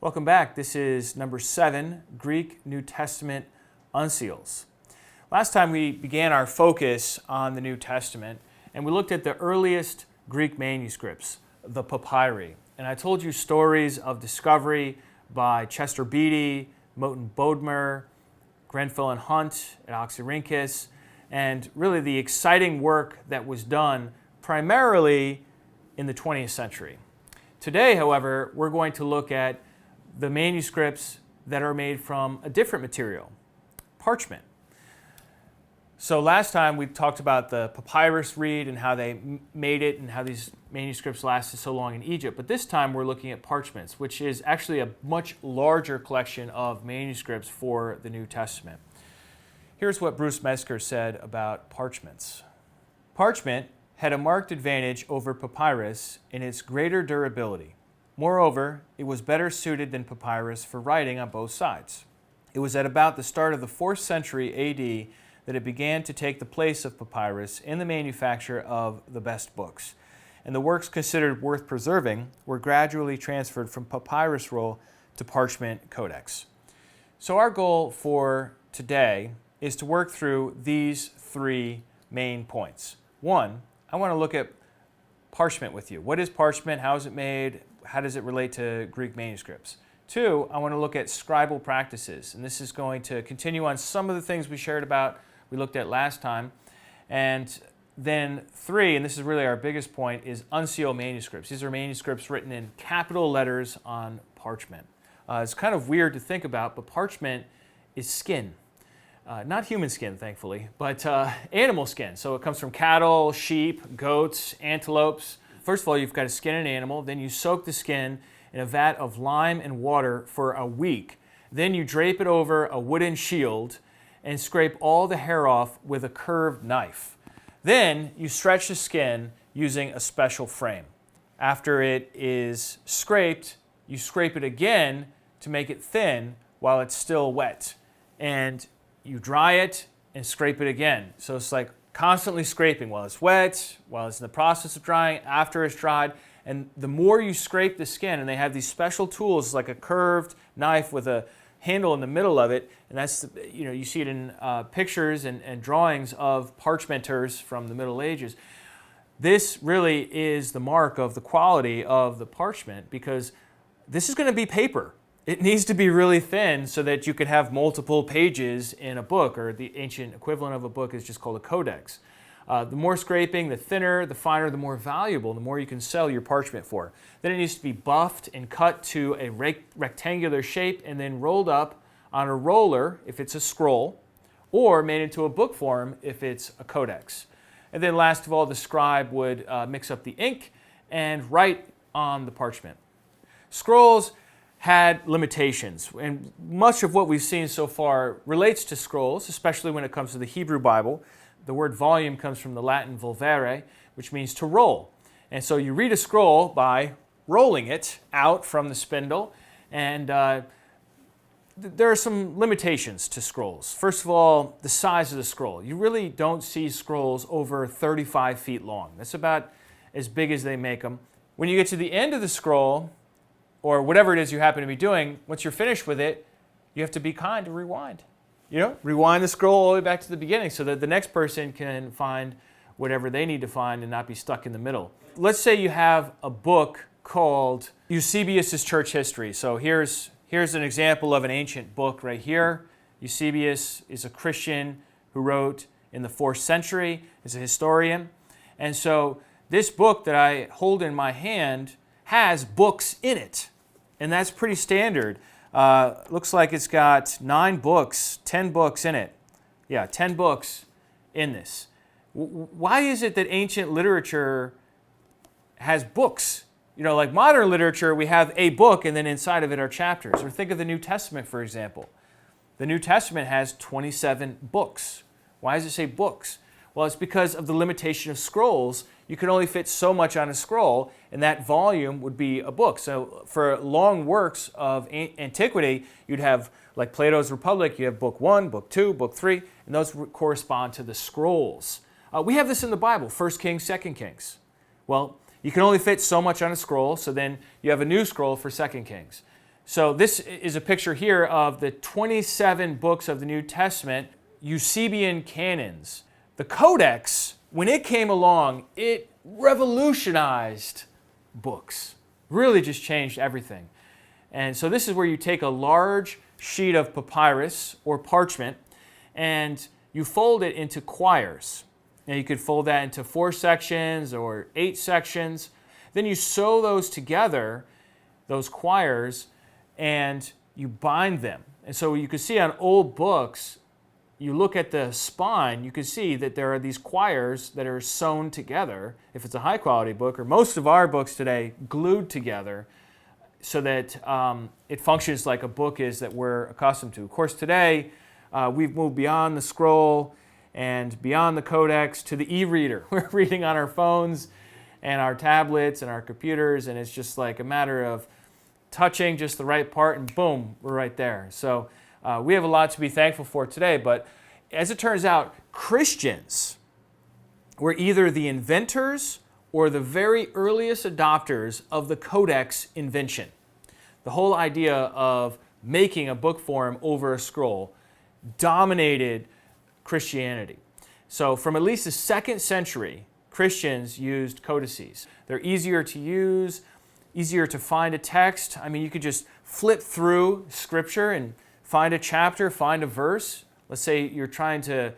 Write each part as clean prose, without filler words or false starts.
Welcome back. This is number 7, Greek New Testament Uncials. Last time we began our focus on the New Testament, and we looked at the earliest Greek manuscripts, the papyri. And I told you stories of discovery by Chester Beatty, Moten Bodmer, Grenfell and Hunt at Alexandrinus, and really the exciting work that was done primarily in the 20th century. Today, however, we're going to look at the manuscripts that are made from a different material, parchment. So last time we talked about the papyrus reed and how they made it and how these manuscripts lasted so long in Egypt. But this time we're looking at parchments, which is actually a much larger collection of manuscripts for the New Testament. Here's what Bruce Metzger said about parchments. Parchment had a marked advantage over papyrus in its greater durability. Moreover, it was better suited than papyrus for writing on both sides. It was at about the start of the 4th century AD that it began to take the place of papyrus in the manufacture of the best books, and the works considered worth preserving were gradually transferred from papyrus roll to parchment codex. So our goal for today is to work through these 3 main points. 1, I want to look at parchment with you. What is parchment? How is it made? How does it relate to Greek manuscripts? 2, I want to look at scribal practices, and this is going to continue on some of the things we looked at last time. And then 3, and this is really our biggest point, is uncial manuscripts. These are manuscripts written in capital letters on parchment. It's kind of weird to think about, but parchment is skin. Not human skin, thankfully, but animal skin. So it comes from cattle, sheep, goats, antelopes. First of all, you've got to skin an animal, then you soak the skin in a vat of lime and water for a week. Then you drape it over a wooden shield and scrape all the hair off with a curved knife. Then you stretch the skin using a special frame. After it is scraped, you scrape it again to make it thin while it's still wet. And you dry it and scrape it again. So it's like constantly scraping while it's wet, while it's in the process of drying, after it's dried. And the more you scrape the skin, and they have these special tools like a curved knife with a handle in the middle of it, and that's, you see it in pictures and drawings of parchmenters from the Middle Ages. This really is the mark of the quality of the parchment, because this is going to be paper. It needs to be really thin so that you could have multiple pages in a book, or the ancient equivalent of a book is just called a codex. The more scraping, the thinner, the finer, the more valuable, the more you can sell your parchment for. Then it needs to be buffed and cut to a rectangular shape and then rolled up on a roller if it's a scroll, or made into a book form if it's a codex. And then last of all, the scribe would mix up the ink and write on the parchment. Scrolls had limitations, and much of what we've seen so far relates to scrolls, especially when it comes to the Hebrew Bible. The word volume comes from the Latin volvere, which means to roll. And so you read a scroll by rolling it out from the spindle, and there are some limitations to scrolls. First of all, the size of the scroll. You really don't see scrolls over 35 feet long. That's about as big as they make them. When you get to the end of the scroll, or whatever it is you happen to be doing, once you're finished with it, you have to be kind to rewind. Rewind the scroll all the way back to the beginning so that the next person can find whatever they need to find and not be stuck in the middle. Let's say you have a book called Eusebius' Church History. So here's an example of an ancient book right here. Eusebius is a Christian who wrote in the 4th century, is a historian. And so this book that I hold in my hand has books in it. And that's pretty standard. Looks like it's got 9 books, 10 books in it. Yeah, 10 books in this. Why is it that ancient literature has books? Like modern literature, we have a book and then inside of it are chapters. Or think of the New Testament, for example. The New Testament has 27 books. Why does it say books? Well, it's because of the limitation of scrolls. You can only fit so much on a scroll, and that volume would be a book. So for long works of antiquity, you'd have, like Plato's Republic, you have book 1, book 2, book 3, and those correspond to the scrolls. We have this in the Bible, 1 Kings, 2 Kings. Well, you can only fit so much on a scroll, so then you have a new scroll for 2 Kings. So this is a picture here of the 27 books of the New Testament, Eusebian canons. The Codex, when it came along, it revolutionized books. Really just changed everything. And so this is where you take a large sheet of papyrus or parchment and you fold it into quires. Now you could fold that into 4 sections or 8 sections. Then you sew those together, those quires, and you bind them. And so you can see on old books, you look at the spine, you can see that there are these quires that are sewn together, if it's a high quality book, or most of our books today, glued together so that it functions like a book is that we're accustomed to. Of course, today we've moved beyond the scroll and beyond the codex to the e-reader. We're reading on our phones and our tablets and our computers, and it's just like a matter of touching just the right part and boom, we're right there. So we have a lot to be thankful for today, but as it turns out, Christians were either the inventors or the very earliest adopters of the codex invention. The whole idea of making a book form over a scroll dominated Christianity. So from at least the 2nd century, Christians used codices. They're easier to use, easier to find a text. I mean, you could just flip through Scripture and find a chapter, find a verse. Let's say you're trying to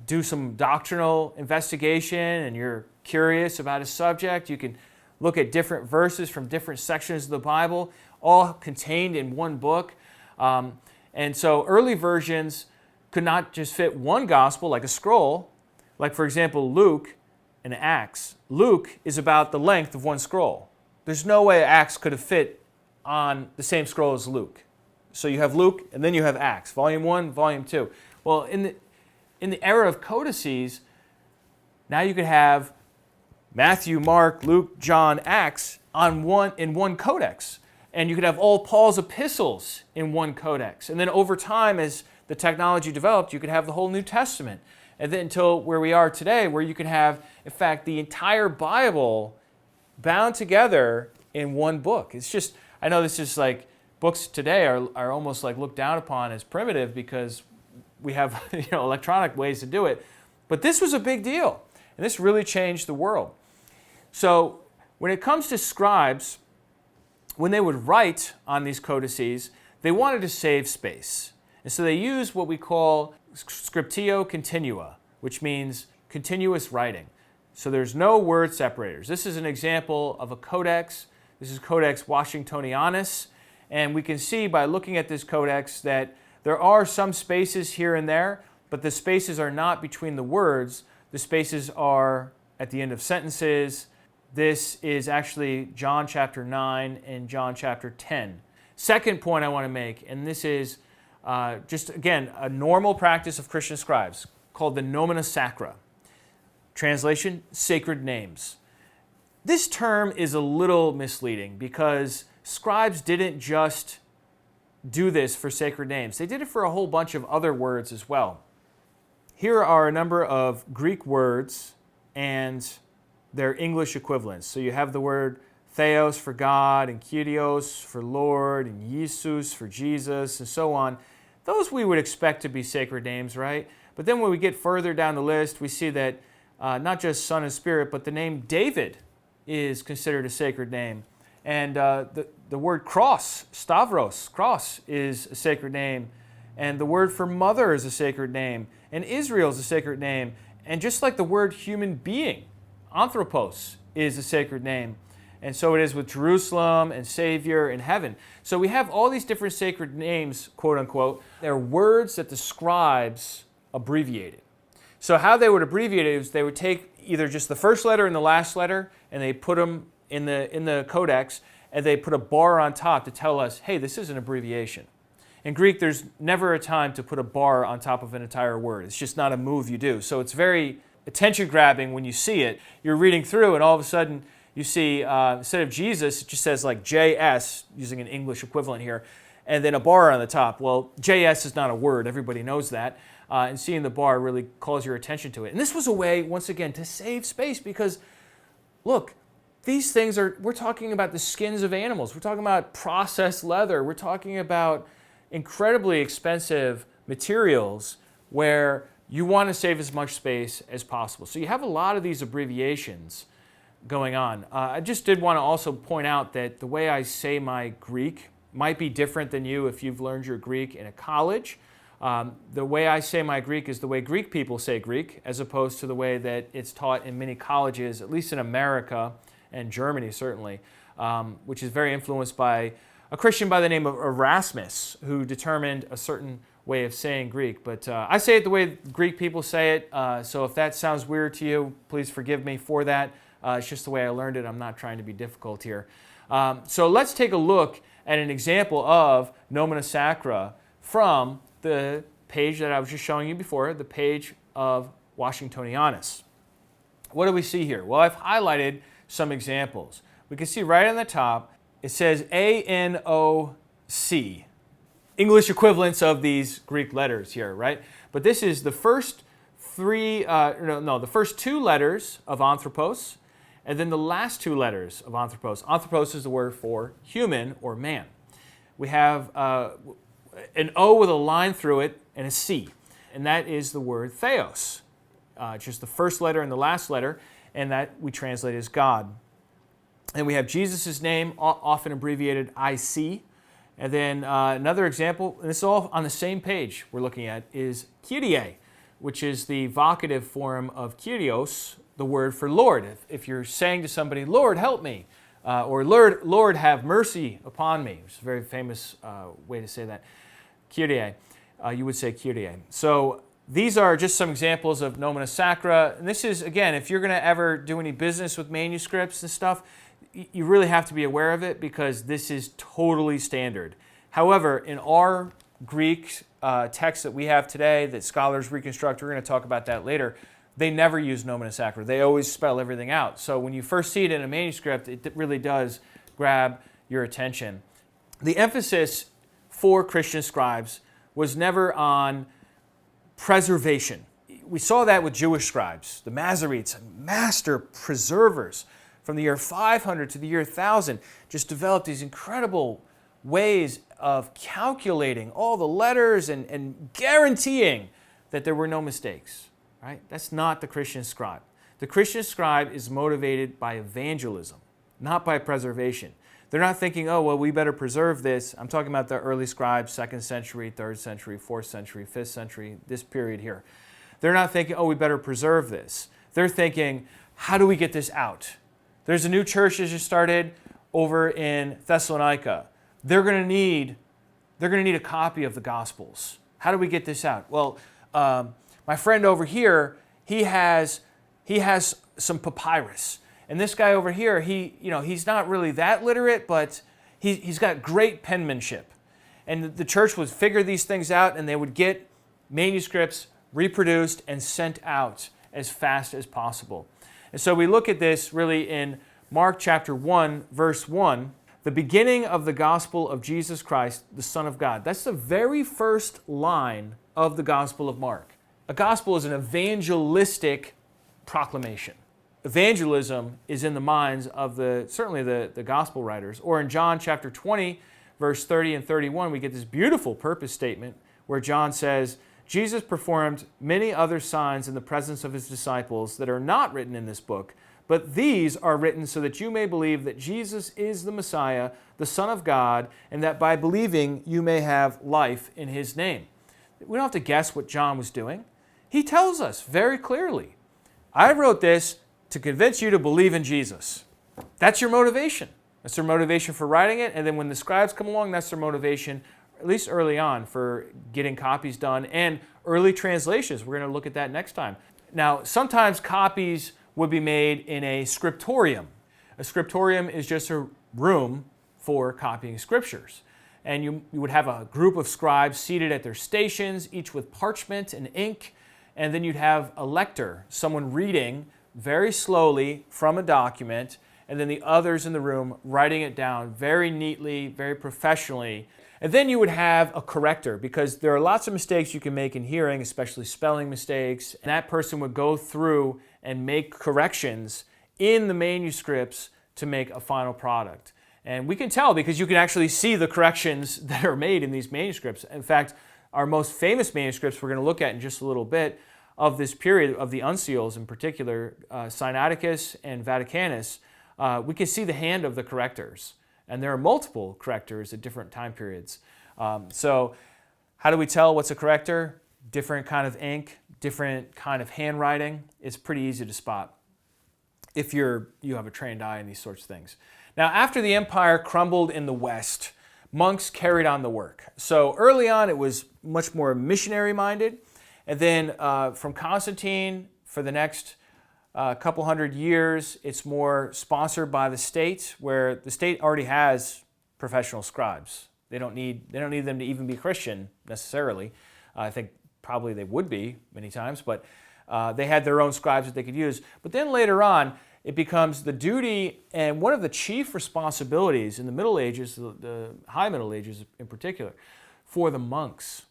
do some doctrinal investigation and you're curious about a subject. You can look at different verses from different sections of the Bible, all contained in one book. And so early versions could not just fit one gospel like a scroll. Like, for example, Luke and Acts. Luke is about the length of one scroll. There's no way Acts could have fit on the same scroll as Luke. So you have Luke, and then you have Acts, volume 1, volume 2. Well, in the era of codices, now you could have Matthew, Mark, Luke, John, Acts in one codex. And you could have all Paul's epistles in one codex. And then over time, as the technology developed, you could have the whole New Testament. And then until where we are today, where you can have, in fact, the entire Bible bound together in one book. It's just, I know this is like, books today are almost like looked down upon as primitive because we have electronic ways to do it. But this was a big deal, and this really changed the world. So when it comes to scribes, when they would write on these codices, they wanted to save space. And so they used what we call scriptio continua, which means continuous writing. So there's no word separators. This is an example of a codex. This is Codex Washingtonianus. And we can see by looking at this codex that there are some spaces here and there, but the spaces are not between the words. The spaces are at the end of sentences. This is actually John chapter 9 and John chapter 10. Second point I want to make, and this is just, again, a normal practice of Christian scribes called the nomina sacra. Translation, sacred names. This term is a little misleading because scribes didn't just do this for sacred names. They did it for a whole bunch of other words as well. Here are a number of Greek words and their English equivalents. So you have the word theos for God, and Kyrios for Lord, and Jesus for Jesus, and so on. Those we would expect to be sacred names, right? But then when we get further down the list, we see that not just Son and Spirit, but the name David is considered a sacred name. And the word cross, stavros, cross, is a sacred name. And the word for mother is a sacred name. And Israel is a sacred name. And just like the word human being, anthropos, is a sacred name. And so it is with Jerusalem and Savior and heaven. So we have all these different sacred names, quote unquote. They're words that the scribes abbreviated. So how they would abbreviate it is they would take either just the first letter and the last letter, and they put them in the codex, and they put a bar on top to tell us, hey, this is an abbreviation. In Greek, there's never a time to put a bar on top of an entire word. It's just not a move you do. So it's very attention-grabbing when you see it. You're reading through, and all of a sudden, you see, instead of Jesus, it just says like JS, using an English equivalent here, and then a bar on the top. Well, JS is not a word. Everybody knows that. And seeing the bar really calls your attention to it. And this was a way, once again, to save space because, look, These things we're talking about the skins of animals. We're talking about processed leather. We're talking about incredibly expensive materials where you want to save as much space as possible. So you have a lot of these abbreviations going on. I just did want to also point out that the way I say my Greek might be different than you if you've learned your Greek in a college. The way I say my Greek is the way Greek people say Greek, as opposed to the way that it's taught in many colleges, at least in America and Germany certainly, which is very influenced by a Christian by the name of Erasmus, who determined a certain way of saying Greek. But I say it the way Greek people say it, so if that sounds weird to you, please forgive me for that. It's just the way I learned it. I'm not trying to be difficult here. So let's take a look at an example of nomina sacra from the page that I was just showing you before, the page of Washingtonianus. What do we see here? Well, I've highlighted some examples. We can see right on the top, it says ANOC, English equivalents of these Greek letters here, right? But this is the first the first two letters of anthropos, and then the last two letters of anthropos. Anthropos is the word for human or man. We have an O with a line through it and a C, and that is the word theos, just the first letter and the last letter, and that we translate as God. And we have Jesus' name, often abbreviated IC. And then another example, and this is all on the same page we're looking at, is Kyrie, which is the vocative form of Kyrios, the word for Lord. If you're saying to somebody, Lord, help me, or Lord, have mercy upon me, which is a very famous way to say that, Kyrie, you would say Kyrie. So these are just some examples of nomina sacra. And this is, again, if you're going to ever do any business with manuscripts and stuff, you really have to be aware of it because this is totally standard. However, in our Greek text that we have today that scholars reconstruct, we're going to talk about that later, they never use nomina sacra. They always spell everything out. So when you first see it in a manuscript, it really does grab your attention. The emphasis for Christian scribes was never on preservation. We saw that with Jewish scribes, the Masoretes, master preservers. From the year 500 to the year 1000, just developed these incredible ways of calculating all the letters and guaranteeing that there were no mistakes. Right? That's not the Christian scribe. The Christian scribe is motivated by evangelism, not by preservation. They're not thinking, oh, well, we better preserve this. I'm talking about the early scribes, 2nd century, 3rd century, 4th century, 5th century, this period here. They're not thinking, oh, we better preserve this. They're thinking, how do we get this out? There's a new church that just started over in Thessalonica. They're going to need a copy of the Gospels. How do we get this out? Well, my friend over here, he has some papyrus, and this guy over here, he's not really that literate, but he's got great penmanship. And the church would figure these things out, and they would get manuscripts reproduced and sent out as fast as possible. And so we look at this really in Mark chapter 1, verse 1, the beginning of the gospel of Jesus Christ, the Son of God. That's the very first line of the Gospel of Mark. A gospel is an evangelistic proclamation. Evangelism is in the minds of certainly the gospel writers. Or in John chapter 20, verse 30 and 31, we get this beautiful purpose statement where John says, Jesus performed many other signs in the presence of his disciples that are not written in this book, but these are written so that you may believe that Jesus is the Messiah, the Son of God, and that by believing you may have life in his name. We don't have to guess what John was doing. He tells us very clearly, I wrote this to convince you to believe in Jesus. That's your motivation. That's their motivation for writing it, and then when the scribes come along, that's their motivation, at least early on, for getting copies done and early translations. We're going to look at that next time. Now, sometimes copies would be made in a scriptorium. A scriptorium is just a room for copying scriptures. And you would have a group of scribes seated at their stations, each with parchment and ink, and then you'd have a lector, someone reading very slowly from a document, and then the others in the room writing it down very neatly, very professionally. And then you would have a corrector, because there are lots of mistakes you can make in hearing, especially spelling mistakes. And that person would go through and make corrections in the manuscripts to make a final product. And we can tell because you can actually see the corrections that are made in these manuscripts. In fact, our most famous manuscripts we're going to look at in just a little bit of this period, of the Uncials in particular, Sinaiticus and Vaticanus, we can see the hand of the correctors. And there are multiple correctors at different time periods. So how do we tell what's a corrector? Different kind of ink, different kind of handwriting. It's pretty easy to spot if you have a trained eye in these sorts of things. Now, after the empire crumbled in the West, monks carried on the work. So early on, it was much more missionary-minded. And then from Constantine, for the next couple hundred years, it's more sponsored by the state, where the state already has professional scribes. They don't need them to even be Christian necessarily. I think probably they would be many times, but they had their own scribes that they could use. But then later on, it becomes the duty and one of the chief responsibilities in the Middle Ages, the High Middle Ages in particular, for the monks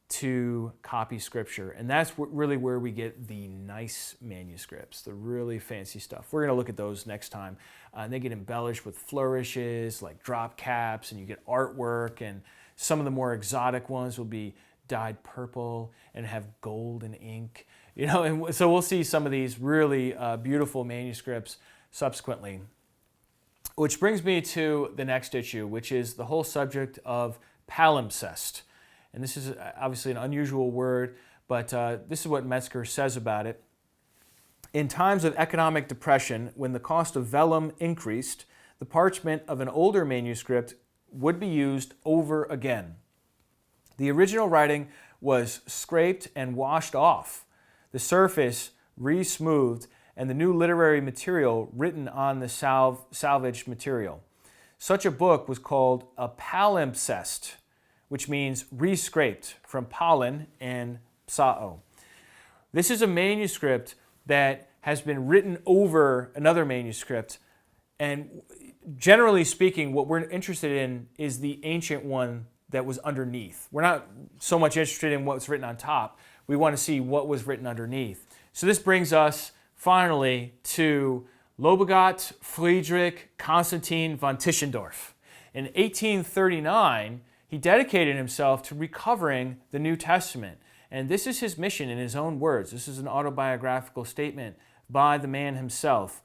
to copy Scripture. And that's really where we get the nice manuscripts, the really fancy stuff. We're going to look at those next time. They get embellished with flourishes, like drop caps, and you get artwork, and some of the more exotic ones will be dyed purple and have gold and ink. And so we'll see some of these really beautiful manuscripts subsequently. Which brings me to the next issue, which is the whole subject of palimpsest. And this is obviously an unusual word, but this is what Metzger says about it. In times of economic depression, when the cost of vellum increased, the parchment of an older manuscript would be used over again. The original writing was scraped and washed off, the surface re-smoothed, and the new literary material written on the salvaged material. Such a book was called a palimpsest, which means re-scraped, from pollen and psao. This is a manuscript that has been written over another manuscript, and generally speaking, what we're interested in is the ancient one that was underneath. We're not so much interested in what's written on top. We want to see what was written underneath. So this brings us finally to Lobegat Friedrich Constantine von Tischendorf. In 1839, he dedicated himself to recovering the New Testament. And this is his mission in his own words. This is an autobiographical statement by the man himself.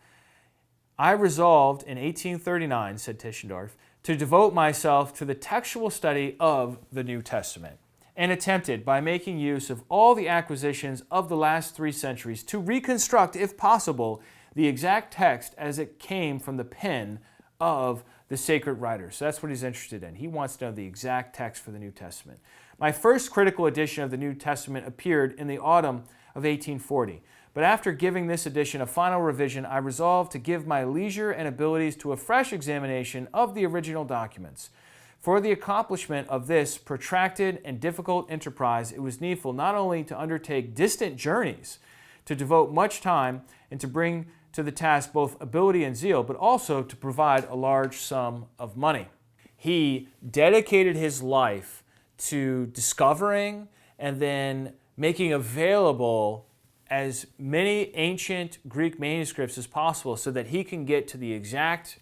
I resolved in 1839, said Tischendorf, to devote myself to the textual study of the New Testament, and attempted, by making use of all the acquisitions of the last 3 centuries, to reconstruct, if possible, the exact text as it came from the pen of the sacred writers. So that's what he's interested in. He wants to know the exact text for the New Testament. My first critical edition of the New Testament appeared in the autumn of 1840. But after giving this edition a final revision, I resolved to give my leisure and abilities to a fresh examination of the original documents. For the accomplishment of this protracted and difficult enterprise, it was needful not only to undertake distant journeys, to devote much time, and to bring to the task both ability and zeal, but also to provide a large sum of money. He dedicated his life to discovering and then making available as many ancient Greek manuscripts as possible so that he can get to the exact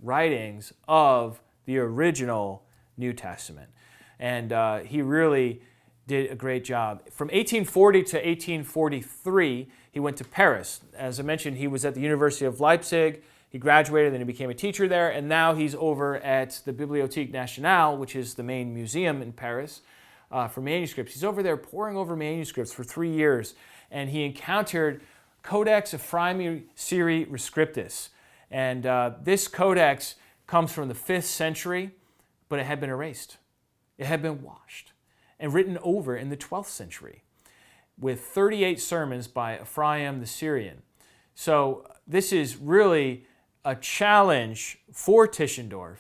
writings of the original New Testament. And he really did a great job. From 1840 to 1843, he went to Paris. As I mentioned, he was at the University of Leipzig. He graduated, then he became a teacher there, and now he's over at the Bibliothèque Nationale, which is the main museum in Paris for manuscripts. He's over there poring over manuscripts for 3 years, and he encountered Codex Ephraemi Rescriptus. And this codex comes from the 5th century, but it had been erased. It had been washed and written over in the 12th century with 38 sermons by Ephraim the Syrian. So this is really a challenge for Tischendorf.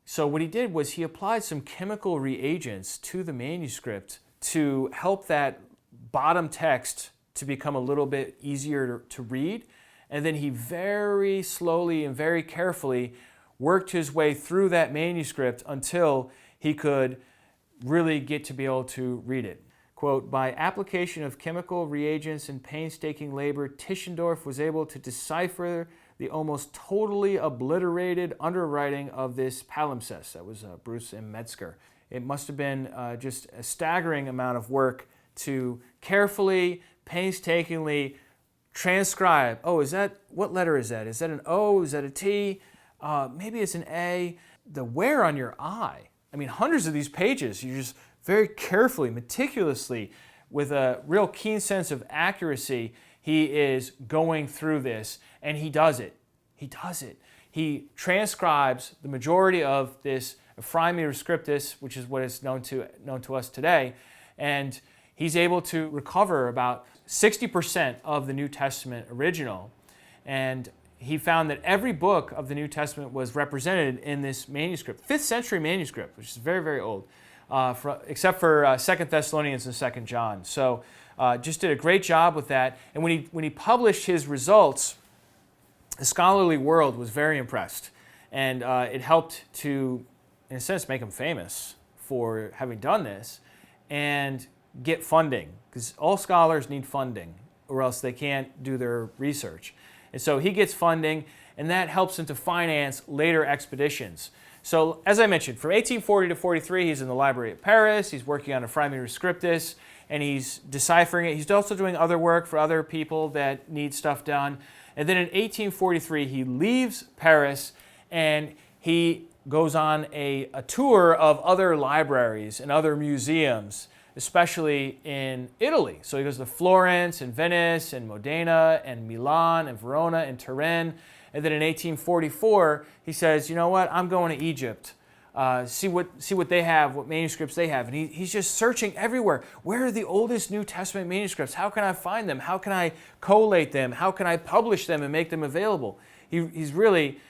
So what he did was he applied some chemical reagents to the manuscript to help that bottom text to become a little bit easier to read. And then he very slowly and very carefully worked his way through that manuscript until he could really get to be able to read it. Quote, by application of chemical reagents and painstaking labor, Tischendorf was able to decipher the almost totally obliterated underwriting of this palimpsest. That was Bruce M. Metzger. It must have been just a staggering amount of work to carefully, painstakingly transcribe. Oh, what letter is that? Is that an O? Is that a T? Maybe it's an A. The wear on your eye. I mean, hundreds of these pages, you just very carefully, meticulously, with a real keen sense of accuracy, he is going through this, and he does it. He does it. He transcribes the majority of this Ephraemi Rescriptus, which is what is known to us today, and he's able to recover about 60% of the New Testament original, and he found that every book of the New Testament was represented in this manuscript, 5th century manuscript, which is very, very old, except for 2 Thessalonians and 2 John. So just did a great job with that. And when he published his results, the scholarly world was very impressed. And it helped to, in a sense, make him famous for having done this and get funding, because all scholars need funding or else they can't do their research. And so he gets funding, and that helps him to finance later expeditions. So as I mentioned, from 1840 to 43, he's in the library at Paris. He's working on Ephraemi Rescriptus, and he's deciphering it. He's also doing other work for other people that need stuff done. And then in 1843, he leaves Paris, and he goes on a tour of other libraries and other museums, especially in Italy. So he goes to Florence and Venice and Modena and Milan and Verona and Turin. And then in 1844, he says, you know what, I'm going to Egypt. See what they have, what manuscripts they have. And he's just searching everywhere. Where are the oldest New Testament manuscripts? How can I find them? How can I collate them? How can I publish them and make them available? He's really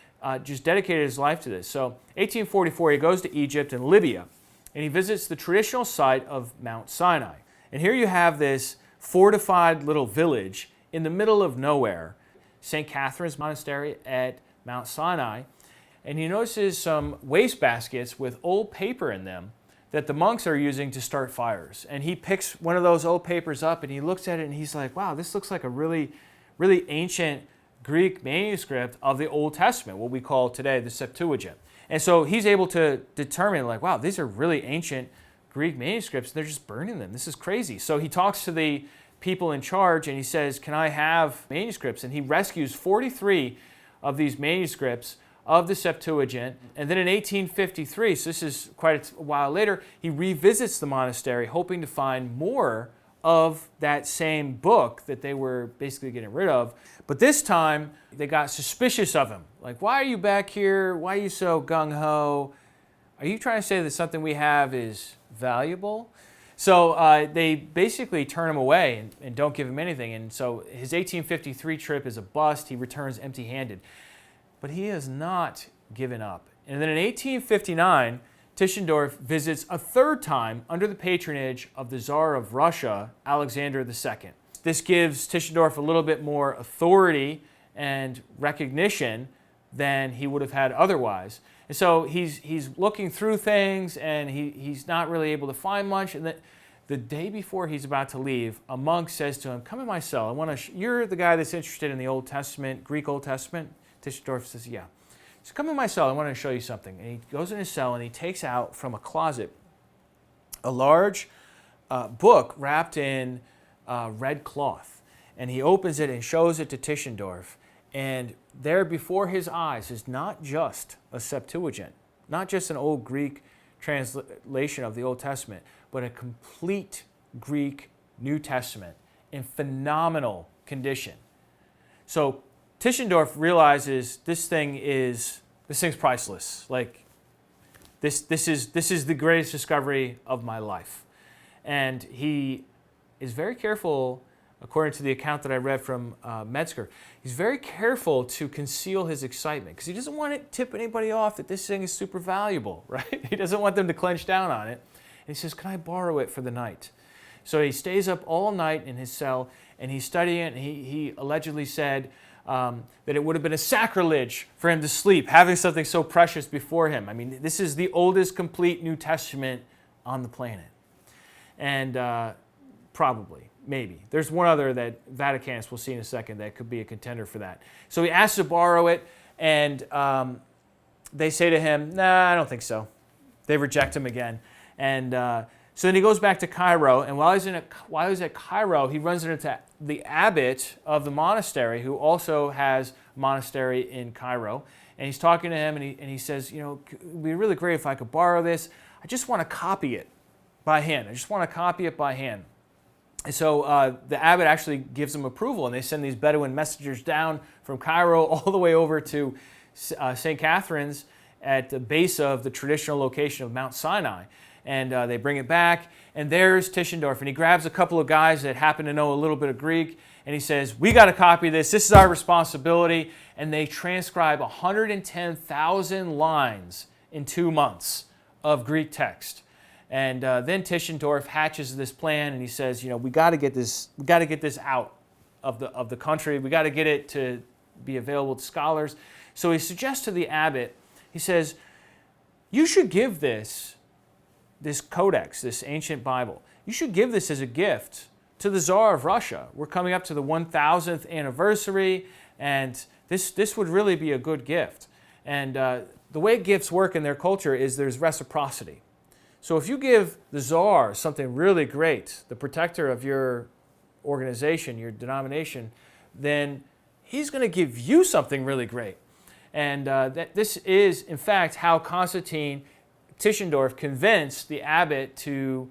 just dedicated his life to this. So 1844, he goes to Egypt and Libya, and he visits the traditional site of Mount Sinai. And here you have this fortified little village in the middle of nowhere, St. Catherine's Monastery at Mount Sinai. And he notices some wastebaskets with old paper in them that the monks are using to start fires. And he picks one of those old papers up and he looks at it and he's like, wow, this looks like a really, really ancient Greek manuscript of the Old Testament, what we call today the Septuagint. And so he's able to determine, like, wow, these are really ancient Greek manuscripts. They're just burning them. This is crazy. So he talks to the people in charge and he says, can I have manuscripts? And he rescues 43 of these manuscripts of the Septuagint. And then in 1853, so this is quite a while later, he revisits the monastery hoping to find more of that same book that they were basically getting rid of. But this time, they got suspicious of him. Like, why are you back here? Why are you so gung-ho? Are you trying to say that something we have is valuable? So they basically turn him away and don't give him anything. And so his 1853 trip is a bust. He returns empty-handed. But he has not given up. And then in 1859, Tischendorf visits a third time under the patronage of the Tsar of Russia, Alexander II. This gives Tischendorf a little bit more authority and recognition than he would have had otherwise. And so he's looking through things and he's not really able to find much. And the day before he's about to leave, a monk says to him, come in my cell. You're the guy that's interested in the Old Testament, Greek Old Testament? Tischendorf says, yeah. So come in my cell, I want to show you something. And he goes in his cell and he takes out from a closet a large book wrapped in red cloth. And he opens it and shows it to Tischendorf. And there before his eyes is not just a Septuagint, not just an old Greek translation of the Old Testament, but a complete Greek New Testament in phenomenal condition. So Tischendorf realizes this thing's priceless. Like this is the greatest discovery of my life. And he is very careful, according to the account that I read from Metzger, he's very careful to conceal his excitement because he doesn't want to tip anybody off that this thing is super valuable, right? He doesn't want them to clench down on it. And he says, can I borrow it for the night? So he stays up all night in his cell and he's studying it, and he allegedly said that it would have been a sacrilege for him to sleep, having something so precious before him. I mean, this is the oldest complete New Testament on the planet. And probably. maybe. There's one other that Vaticanus, we'll see in a second, that could be a contender for that. So he asks to borrow it, and they say to him, nah, I don't think so. They reject him again. And so then he goes back to Cairo, and while he's at Cairo, he runs into the abbot of the monastery, who also has a monastery in Cairo. And he's talking to him, and he says, it would be really great if I could borrow this. I just want to copy it by hand. And so the abbot actually gives him approval, and they send these Bedouin messengers down from Cairo all the way over to St. Catherine's at the base of the traditional location of Mount Sinai. And they bring it back, and there's Tischendorf, and he grabs a couple of guys that happen to know a little bit of Greek, and he says, we got to copy this. This is our responsibility. And they transcribe 110,000 lines in 2 months of Greek text. And then Tischendorf hatches this plan, and he says, we got to get this out of the country. We got to get it to be available to scholars. So he suggests to the abbot, he says, you should give this codex, this ancient Bible, you should give this as a gift to the Tsar of Russia. We're coming up to the 1000th anniversary, and this would really be a good gift. And the way gifts work in their culture is there's reciprocity. So if you give the Tsar something really great, the protector of your organization, your denomination, then he's going to give you something really great. And this is, in fact, how Constantine Tischendorf convinced the abbot to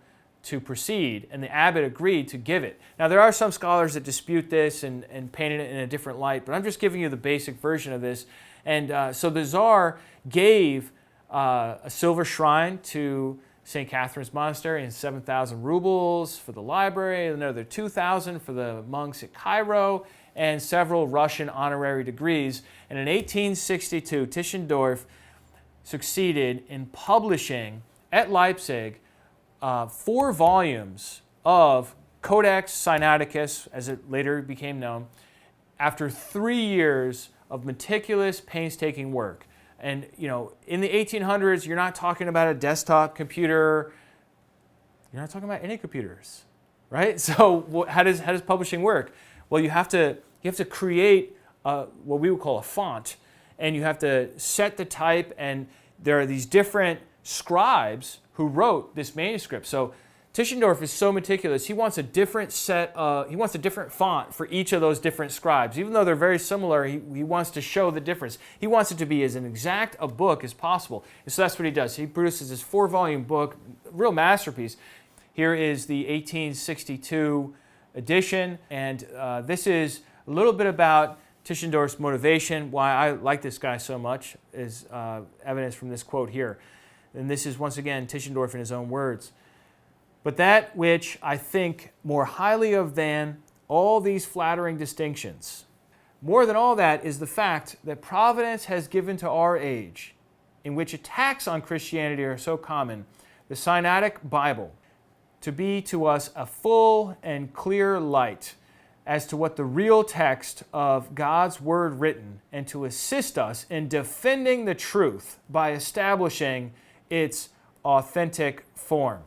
proceed, and the abbot agreed to give it. Now, there are some scholars that dispute this and painted it in a different light, but I'm just giving you the basic version of this. And so the Tsar gave a silver shrine to St. Catherine's Monastery and 7,000 rubles for the library, another 2,000 for the monks at Cairo, and several Russian honorary degrees. And in 1862, Tischendorf succeeded in publishing at Leipzig 4 volumes of Codex Sinaiticus, as it later became known, after 3 years of meticulous, painstaking work. And, in the 1800s, you're not talking about a desktop computer. You're not talking about any computers, right? So how does publishing work? Well, you have to create what we would call a font, and you have to set the type, and there are these different scribes who wrote this manuscript. So Tischendorf is so meticulous, he wants a different font for each of those different scribes. Even though they're very similar, he wants to show the difference. He wants it to be as exact a book as possible. And so that's what he does. He produces this 4-volume book, real masterpiece. Here is the 1862 edition, and this is a little bit about Tischendorf's motivation, why I like this guy so much, is evidence from this quote here. And this is, once again, Tischendorf in his own words. But that which I think more highly of than all these flattering distinctions, more than all that, is the fact that Providence has given to our age, in which attacks on Christianity are so common, the Sinaitic Bible, to be to us a full and clear light as to what the real text of God's Word written, and to assist us in defending the truth by establishing its authentic form.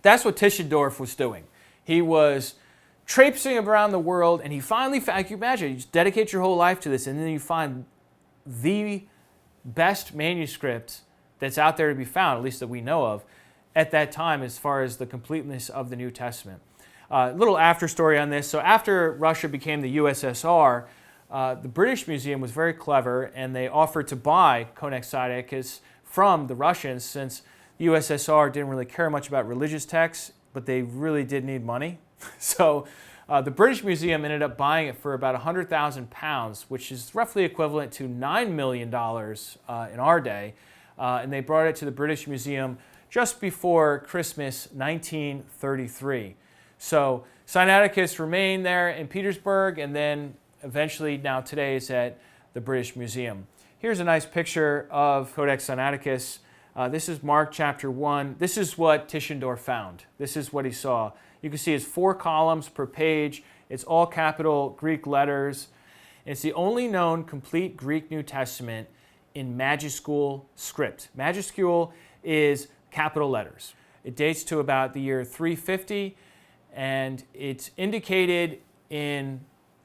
That's what Tischendorf was doing. He was traipsing around the world, and he finally found, you imagine, you just dedicate your whole life to this, and then you find the best manuscript that's out there to be found, at least that we know of, at that time as far as the completeness of the New Testament. A little after story on this. So after Russia became the USSR, the British Museum was very clever, and they offered to buy Codex Sinaiticus from the Russians, since the USSR didn't really care much about religious texts, but they really did need money. So the British Museum ended up buying it for about 100,000 pounds, which is roughly equivalent to $9 million in our day. And they brought it to the British Museum just before Christmas 1933. So Sinaiticus remained there in Petersburg, and then eventually, now today, it's at the British Museum. Here's a nice picture of Codex Sinaiticus. This is Mark chapter 1. This is what Tischendorf found. This is what he saw. You can see it's 4 columns per page. It's all capital Greek letters. It's the only known complete Greek New Testament in majuscule script. Majuscule is capital letters. It dates to about the year 350, and it's indicated in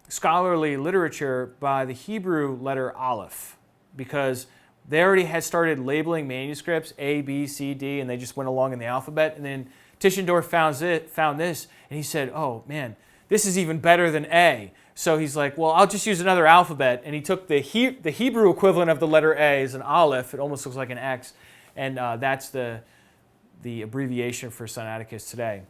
scholarly literature by the Hebrew letter Aleph, because they already had started labeling manuscripts A, B, C, D, and they just went along in the alphabet. And then Tischendorf found this, and he said, oh man, this is even better than A. So he's like, well, I'll just use another alphabet. And he took the Hebrew equivalent of the letter A as an Aleph. It almost looks like an X. And that's the abbreviation for Sinaiticus today.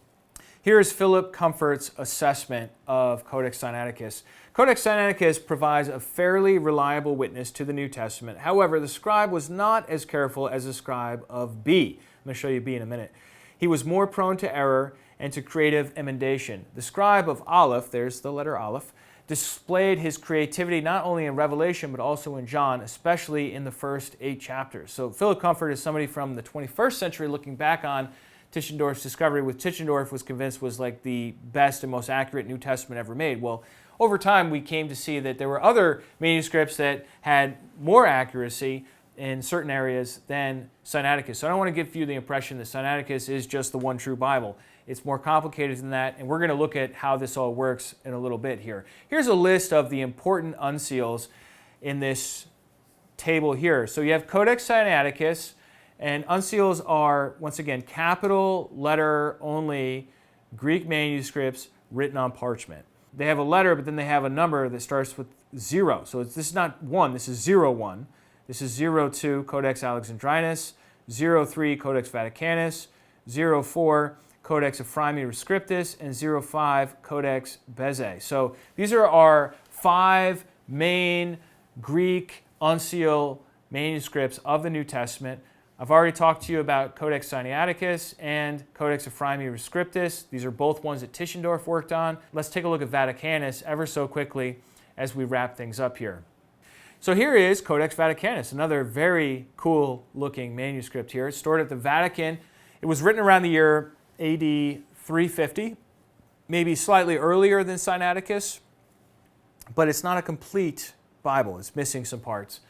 Here is Philip Comfort's assessment of Codex Sinaiticus. Codex Sinaiticus provides a fairly reliable witness to the New Testament. However, the scribe was not as careful as the scribe of B. I'm going to show you B in a minute. He was more prone to error and to creative emendation. The scribe of Aleph, there's the letter Aleph, displayed his creativity not only in Revelation but also in John, especially in the first 8 chapters. So Philip Comfort is somebody from the 21st century looking back on Tischendorf's discovery, which Tischendorf was convinced was like the best and most accurate New Testament ever made. Well, over time we came to see that there were other manuscripts that had more accuracy in certain areas than Sinaiticus. So I don't want to give you the impression that Sinaiticus is just the one true Bible. It's more complicated than that, and we're going to look at how this all works in a little bit here. Here's a list of the important uncials in this table here. So you have Codex Sinaiticus, and uncials are, once again, capital letter only Greek manuscripts written on parchment. They have a letter, but then they have a number that starts with 0. So this is not 1, this is 01. This is 02, Codex Alexandrinus, 03, Codex Vaticanus, 04, Codex Ephraemi Rescriptus, and 05, Codex Bezae. So these are our 5 main Greek uncial manuscripts of the New Testament. I've already talked to you about Codex Sinaiticus and Codex Ephraemi Rescriptus. These are both ones that Tischendorf worked on. Let's take a look at Vaticanus ever so quickly as we wrap things up here. So here is Codex Vaticanus, another very cool looking manuscript here. It's stored at the Vatican. It was written around the year AD 350, maybe slightly earlier than Sinaiticus, but it's not a complete Bible. It's missing some parts.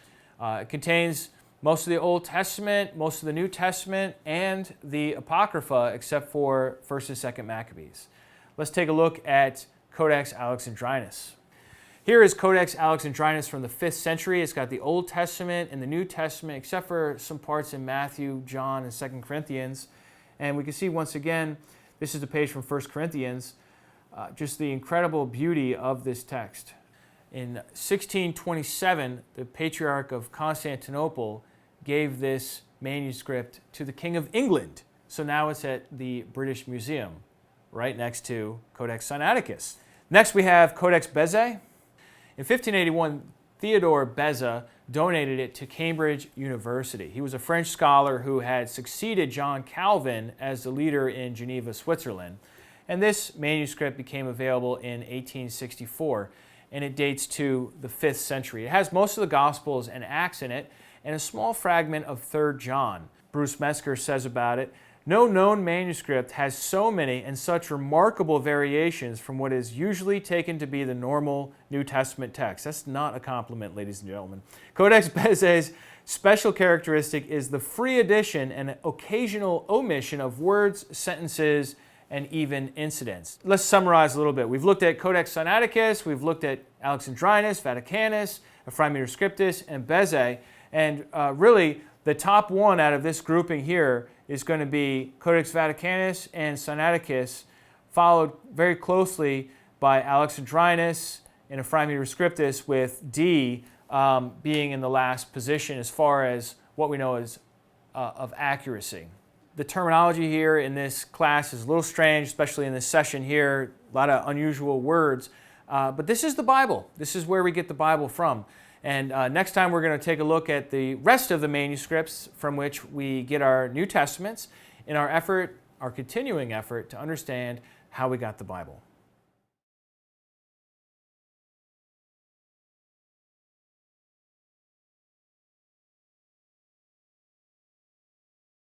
It contains most of the Old Testament, most of the New Testament, and the Apocrypha, except for 1st and 2nd Maccabees. Let's take a look at Codex Alexandrinus. Here is Codex Alexandrinus from the 5th century. It's got the Old Testament and the New Testament, except for some parts in Matthew, John, and 2 Corinthians. And we can see once again, this is the page from 1 Corinthians, just the incredible beauty of this text. In 1627, the Patriarch of Constantinople gave this manuscript to the King of England. So now it's at the British Museum, right next to Codex Sinaiticus. Next we have Codex Bezae. In 1581, Theodore Bezae donated it to Cambridge University. He was a French scholar who had succeeded John Calvin as the leader in Geneva, Switzerland. And this manuscript became available in 1864, and it dates to the 5th century. It has most of the Gospels and Acts in it, and a small fragment of 3rd John. Bruce Metzger says about it, "No known manuscript has so many and such remarkable variations from what is usually taken to be the normal New Testament text." That's not a compliment, ladies and gentlemen. Codex Bezae's special characteristic is the free addition and occasional omission of words, sentences, and even incidents. Let's summarize a little bit. We've looked at Codex Sinaiticus, we've looked at Alexandrinus, Vaticanus, Ephraemi Rescriptus, and Bezae, and really the top one out of this grouping here is going to be Codex Vaticanus and Sinaiticus, followed very closely by Alexandrinus and Ephraemi Rescriptus, with D being in the last position as far as what we know is of accuracy. The terminology here in this class is a little strange, especially in this session here, a lot of unusual words, but this is the Bible. This is where we get the Bible from. And next time we're going to take a look at the rest of the manuscripts from which we get our New Testaments in our effort, our continuing effort to understand how we got the Bible.